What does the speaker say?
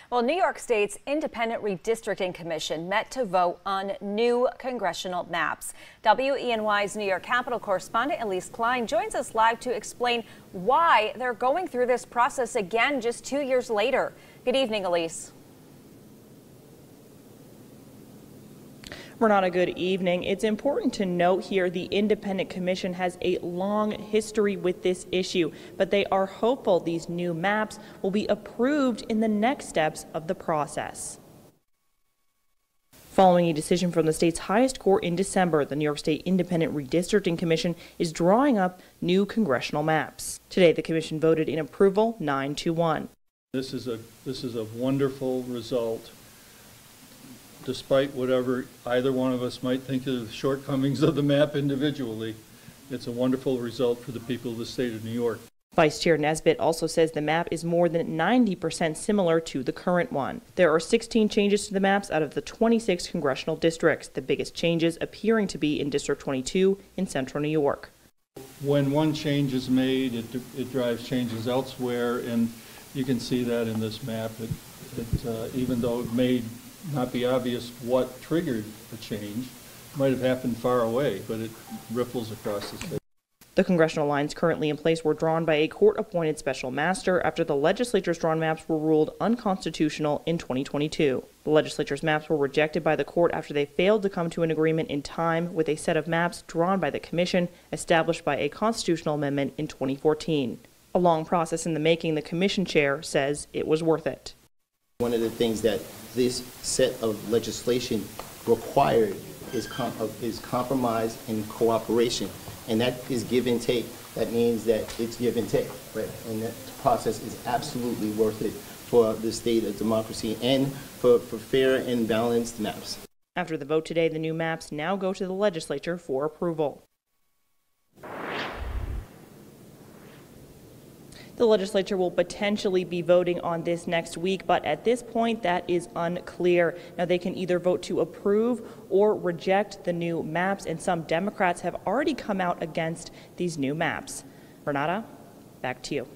Well, New York State's Independent Redistricting Commission met to vote on new congressional maps. WENY's New York Capitol correspondent Elise Klein joins us live to explain why they're going through this process again just 2 years later. Good evening, Elise. Renata, good evening. It's important to note here the Independent Commission has a long history with this issue, but they are hopeful these new maps will be approved in the next steps of the process. Following a decision from the state's highest court in December, the New York State Independent Redistricting Commission is drawing up new congressional maps. Today, the commission voted in approval 9-1. This is a wonderful result. Despite whatever either one of us might think of the shortcomings of the map individually, it's a wonderful result for the people of the state of New York. Vice Chair Nesbitt also says the map is more than 90% similar to the current one. There are 16 changes to the maps out of the 26 congressional districts, the biggest changes appearing to be in District 22 in central New York. When one change is made, it drives changes elsewhere, and you can see that in this map. Even though it may not be obvious what triggered the change, it might have happened far away, but it ripples across the state. The congressional lines currently in place were drawn by a court-appointed special master after the legislature's drawn maps were ruled unconstitutional in 2022. The legislature's maps were rejected by the court after they failed to come to an agreement in time with a set of maps drawn by the commission established by a constitutional amendment in 2014. A long process in the making, the commission chair says it was worth it. One of the things that this set of legislation required is compromise and cooperation, and that is give and take. That means that it's give and take, right? And that process is absolutely worth it for the state of democracy and for fair and balanced maps. After the vote today, the new maps now go to the legislature for approval. The legislature will potentially be voting on this next week, but at this point that is unclear. Now they can either vote to approve or reject the new maps, and some Democrats have already come out against these new maps. Renata, back to you.